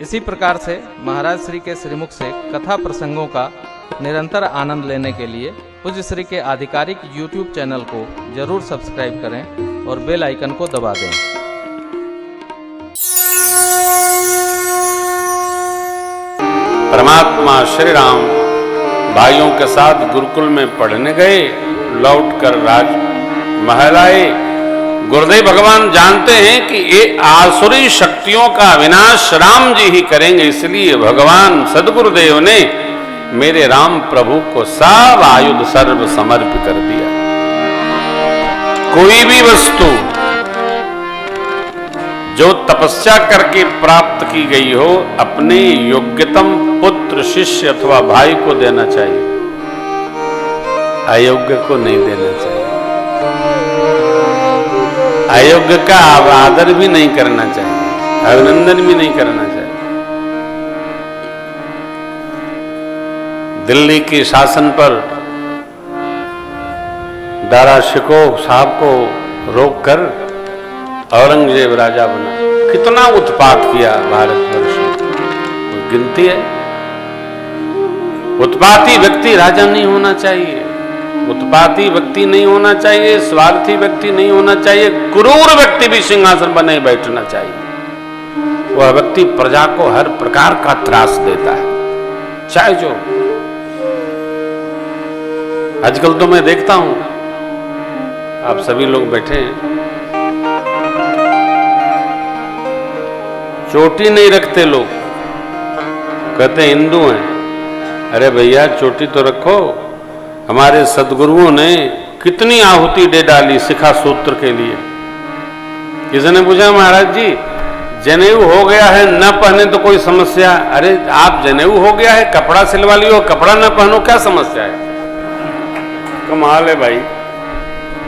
इसी प्रकार से महाराज श्री के श्रीमुख से कथा प्रसंगों का निरंतर आनंद लेने के लिए पूज्य श्री के आधिकारिक YouTube चैनल को जरूर सब्सक्राइब करें और बेल आइकन को दबा दें। परमात्मा श्री राम भाइयों के साथ गुरुकुल में पढ़ने गए, लौटकर राज महल आए। गुरुदेव भगवान जानते हैं कि ये आसुरी शक्तियों का विनाश राम जी ही करेंगे, इसलिए भगवान सदगुरुदेव ने मेरे राम प्रभु को सब आयुध सर्व समर्पित कर दिया। कोई भी वस्तु जो तपस्या करके प्राप्त की गई हो, अपने योग्यतम पुत्र, शिष्य अथवा भाई को देना चाहिए, अयोग्य को नहीं देना चाहिए। अयोग्य का आदर भी नहीं करना चाहिए, अभिनंदन भी नहीं करना चाहिए। दिल्ली के शासन पर दारा शिकोह साहब को रोककर औरंगजेब राजा बना। कितना उत्पात किया भारतवर्ष में, गिनती है। उत्पाती व्यक्ति राजा नहीं होना चाहिए, उत्पाती व्यक्ति नहीं होना चाहिए, स्वार्थी व्यक्ति नहीं होना चाहिए, क्रूर व्यक्ति भी सिंहासन पर नहीं बैठना चाहिए। वह व्यक्ति प्रजा को हर प्रकार का त्रास देता है, चाहे जो। आजकल तो मैं देखता हूं, आप सभी लोग बैठे हैं, चोटी नहीं रखते लोग, कहते हिंदू हैं। अरे भैया चोटी तो रखो। हमारे सदगुरुओं ने कितनी आहुति दे डाली शिखा सूत्र के लिए। किसी ने पूछा महाराज जी जनेऊ हो गया है, न पहने तो कोई समस्या? अरे आप जनेऊ हो गया है, कपड़ा सिलवा लियो, कपड़ा न पहनो, क्या समस्या है? कमाल है भाई,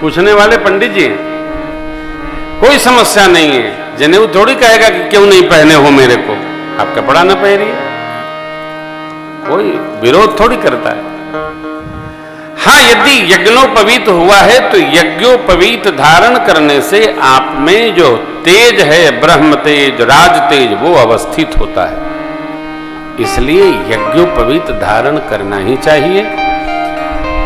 पूछने वाले पंडित जी हैं। कोई समस्या नहीं है। जनेऊ थोड़ी कहेगा कि क्यों नहीं पहने हो मेरे को, आप कपड़ा न पहनिए, कोई विरोध थोड़ी करता है। हाँ, यदि यज्ञोपवीत हुआ है तो यज्ञोपवीत धारण करने से आप में जो तेज है, ब्रह्म तेज, राज तेज, वो अवस्थित होता है। इसलिए यज्ञोपवीत धारण करना ही चाहिए।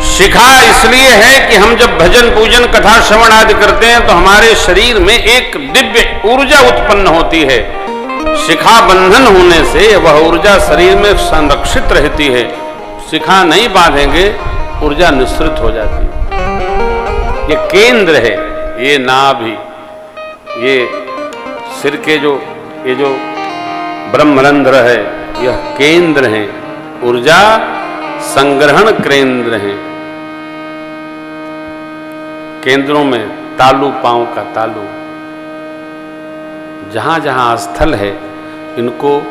शिखा इसलिए है कि हम जब भजन पूजन कथा श्रवण आदि करते हैं तो हमारे शरीर में एक दिव्य ऊर्जा उत्पन्न होती है। शिखा बंधन होने से वह ऊर्जा शरीर में संरक्षित रहती है। शिखा नहीं बांधेंगे, ऊर्जा निःसृत हो जाती है। ये केंद्र है, ये नाभि, ये सिर के ये जो ब्रह्मरंध्र है, यह केंद्र है, ऊर्जा संग्रहण केंद्र है। केंद्रों में तालु, पांव का तालु, जहां जहां स्थल है इनको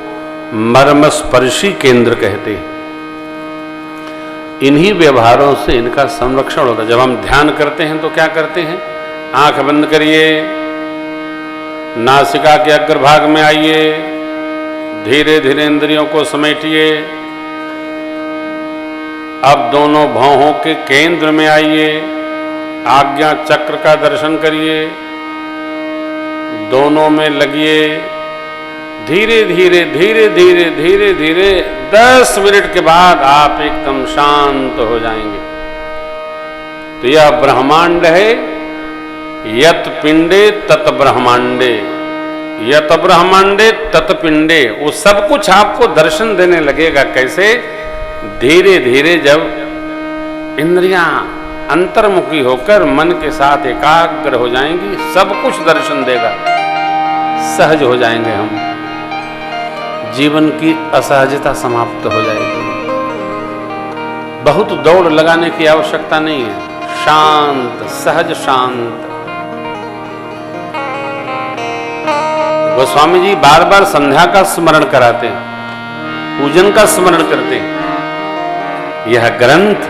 मर्मस्पर्शी केंद्र कहते हैं। इन्हीं व्यवहारों से इनका संरक्षण होता है। जब हम ध्यान करते हैं तो क्या करते हैं? आंख बंद करिए, नासिका के अग्रभाग में आइए, धीरे धीरे इंद्रियों को समेटिए। अब दोनों भौहों के केंद्र में आइए, आज्ञा चक्र का दर्शन करिए, दोनों में लगिए। धीरे धीरे धीरे धीरे धीरे धीरे 10 मिनट के बाद आप एकदम शांत हो जाएंगे। तो यह ब्रह्मांड है। यत पिंडे तत ब्रह्मांडे, यत ब्रह्मांडे तत पिंडे। वो सब कुछ आपको दर्शन देने लगेगा। कैसे? धीरे धीरे जब इंद्रियां अंतर्मुखी होकर मन के साथ एकाग्र हो जाएंगी, सब कुछ दर्शन देगा, सहज हो जाएंगे हम। जीवन की असहजता समाप्त हो जाएगी। बहुत दौड़ लगाने की आवश्यकता नहीं है, शांत, सहज शांत। गोस्वामी जी बार बार संध्या का स्मरण कराते हैं, पूजन का स्मरण करते हैं। यह ग्रंथ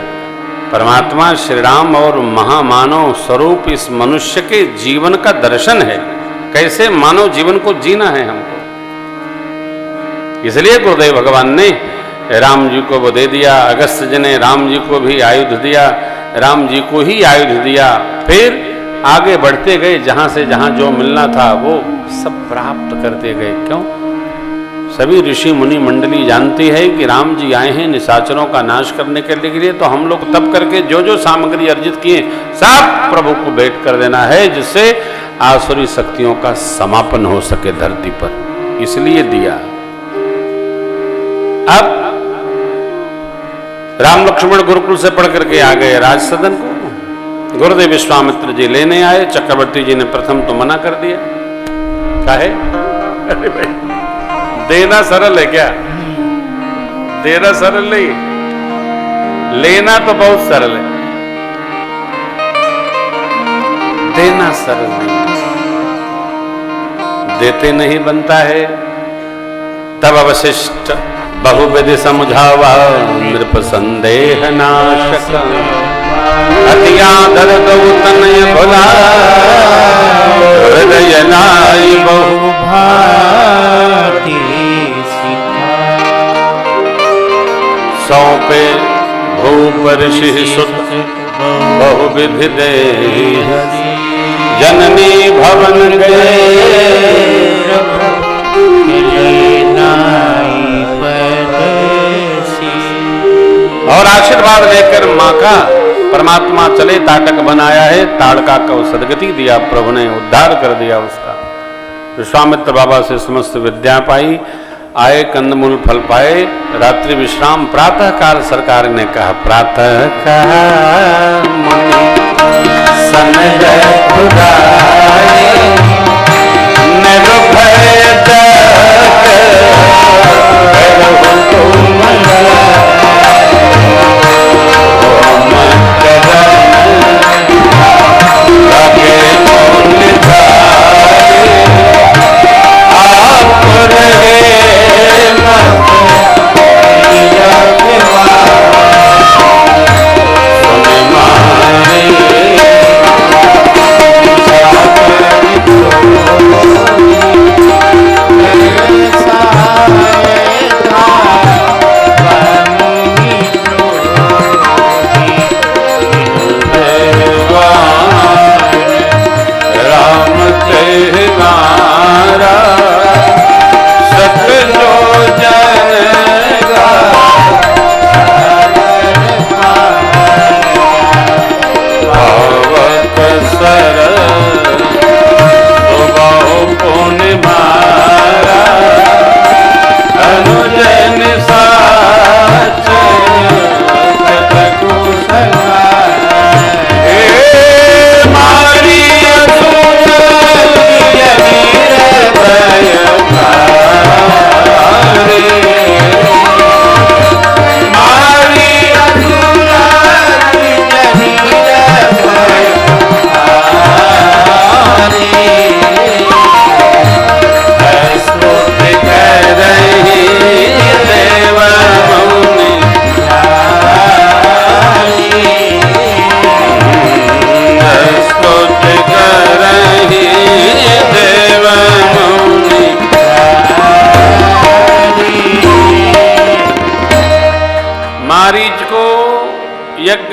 परमात्मा श्री राम और महामानव स्वरूप इस मनुष्य के जीवन का दर्शन है। कैसे मानव जीवन को जीना है हमको। इसलिए गुरुदेव भगवान ने राम जी को वो दे दिया। अगस्त्य जी ने राम जी को भी आयुध दिया, राम जी को ही आयुध दिया। फिर आगे बढ़ते गए, जहां से जहां जो मिलना था वो सब प्राप्त करते गए। क्यों? सभी ऋषि मुनि मंडली जानती है कि राम जी आए हैं निशाचरों का नाश करने के लिए, तो हम लोग तप करके जो जो सामग्री अर्जित किए सब प्रभु को भेंट कर देना है, जिससे आसुरी शक्तियों का समापन हो सके धरती पर, इसलिए दिया। अब राम लक्ष्मण गुरुकुल से पढ़ करके आ गए राज सदन को। गुरुदेव विश्वामित्र जी लेने आए। चक्रवर्ती जी ने प्रथम तो मना कर दिया। काहे? अरे भाई, देना सरल है क्या? देना सरल नहीं, लेना तो बहुत सरल है, देना सरल नहीं, देते नहीं बनता है। तब अवशिष्ट बहुविधि समझावा नृप संदेह नाशक, अतियादर तनय भुला हृदय लाई बहु भाती सौंपे भूप ऋषि सुत बहुविधि दे, जननी भवन गए और आशीर्वाद लेकर माँ का परमात्मा चले ताटक बनाया है। ताड़का को सदगति दिया, प्रभु ने उद्धार कर दिया उसका। विश्वामित्र बाबा से समस्त विद्या पाई, आए कंदमूल फल पाए, रात्रि विश्राम। प्रातः काल सरकार ने कहा, प्रातः काल संजय खुदाए निर्भय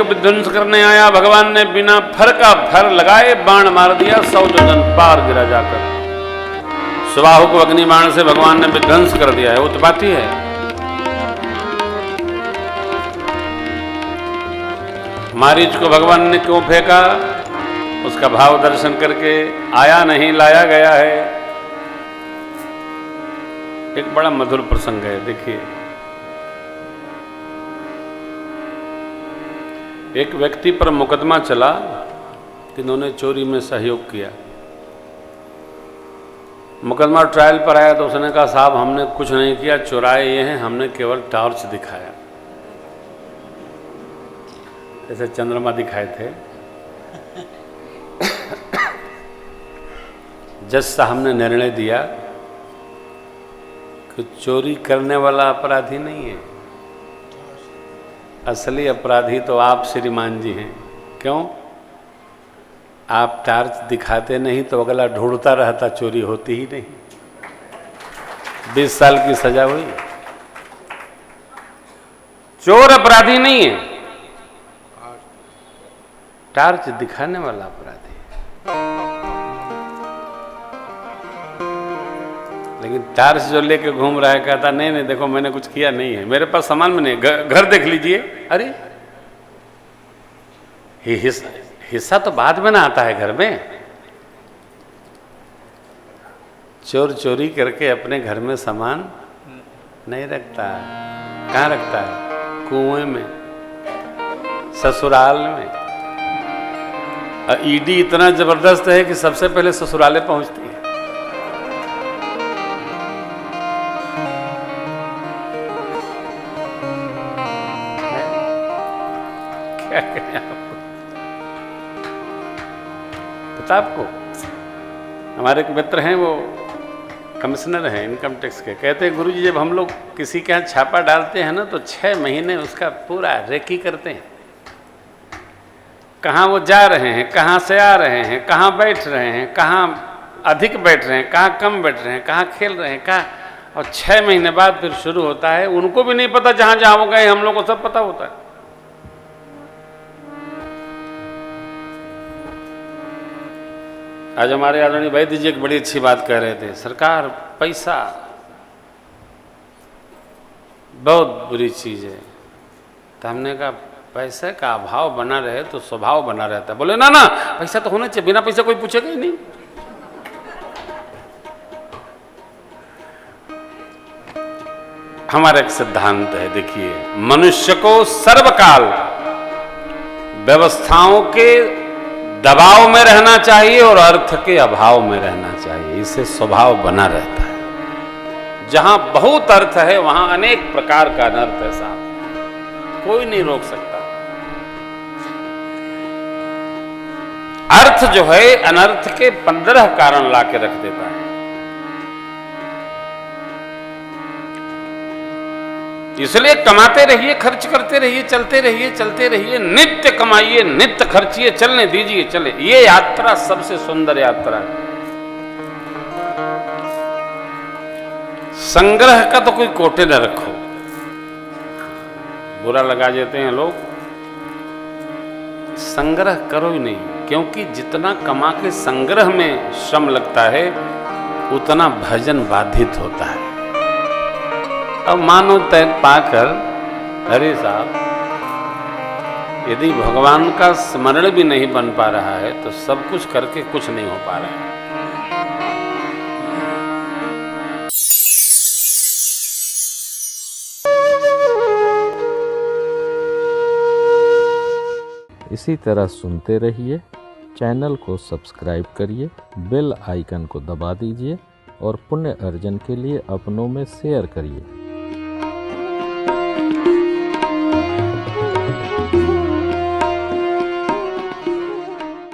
विध्वंस करने आया। भगवान ने बिना फर का फर लगाए बाण मार दिया, 100 योजन पार गिरा जाकर। सुबाहु को अग्नि बाण से भगवान ने विध्वंस कर दिया है। उत्पाती है। मारीच को भगवान ने क्यों फेंका? उसका भाव दर्शन करके आया नहीं लाया गया है। एक बड़ा मधुर प्रसंग है, देखिए। एक व्यक्ति पर मुकदमा चला कि इन्होंने चोरी में सहयोग किया। मुकदमा ट्रायल पर आया तो उसने कहा, साहब हमने कुछ नहीं किया, चुराए ये हैं, हमने केवल टॉर्च दिखाया। जैसे चंद्रमा दिखाए थे। जज साहब ने निर्णय दिया कि चोरी करने वाला अपराधी नहीं है, असली अपराधी तो आप श्रीमान जी हैं। क्यों? आप टार्च दिखाते नहीं तो अगला ढूंढता रहता, चोरी होती ही नहीं। 20 साल की सजा हुई। चोर अपराधी नहीं है, टार्च दिखाने वाला अपराधी। लेकिन टार्च जो लेके घूम रहा है कहता नहीं नहीं देखो मैंने कुछ किया नहीं है, मेरे पास सामान में नहीं, घर देख लीजिए। अरे हिस्सा तो बाद में ना आता है घर में। चोर चोरी करके अपने घर में सामान नहीं रखता, कहाँ रखता है? कुएं में, ससुराल में। ईडी इतना जबरदस्त है कि सबसे पहले ससुराले पहुंचती है। क्या करें आपको? पता आपको, हमारे एक मित्र हैं, वो कमिश्नर हैं इनकम टैक्स के, कहते हैं गुरुजी जब हम लोग किसी के यहाँ छापा डालते हैं ना तो 6 महीने उसका पूरा रेकी करते हैं, कहाँ वो जा रहे हैं, कहाँ से आ रहे हैं, कहाँ बैठ रहे हैं, कहाँ अधिक बैठ रहे हैं, कहाँ कम बैठ रहे हैं, कहाँ खेल रहे हैं, कहाँ, और 6 महीने बाद फिर शुरू होता है। उनको भी नहीं पता जहाँ जहाँ वो गए, हम लोग को सब पता होता है। आज हमारे आदरणीय वैद्य जी एक बड़ी अच्छी बात कह रहे थे, सरकार पैसा बहुत बुरी चीज है। तो हमने कहा पैसे का अभाव बना रहे तो स्वभाव बना रहता है। बोले ना ना पैसा तो होना चाहिए, बिना पैसा कोई पूछेगा ही नहीं। हमारा एक सिद्धांत है, देखिए, मनुष्य को सर्वकाल व्यवस्थाओं के दबाव में रहना चाहिए और अर्थ के अभाव में रहना चाहिए, इससे स्वभाव बना रहता है। जहां बहुत अर्थ है वहां अनेक प्रकार का अनर्थ है साहब, कोई नहीं रोक सकता। अर्थ जो है अनर्थ के 15 कारण ला के रख देता है। इसलिए कमाते रहिए, खर्च करते रहिए, चलते रहिए, नित्य कमाइए, नित्य खर्चिए, चलने दीजिए, चले। ये यात्रा सबसे सुंदर यात्रा है। संग्रह का तो कोई कोटे न रखो, बुरा लगा देते हैं लोग। संग्रह करो ही नहीं, क्योंकि जितना कमा के संग्रह में श्रम लगता है उतना भजन बाधित होता है। अब मानो तय पाकर, अरे साहब यदि भगवान का स्मरण भी नहीं बन पा रहा है तो सब कुछ करके कुछ नहीं हो पा रहा है। इसी तरह सुनते रहिए, चैनल को सब्सक्राइब करिए, बेल आइकन को दबा दीजिए और पुण्य अर्जन के लिए अपनों में शेयर करिए।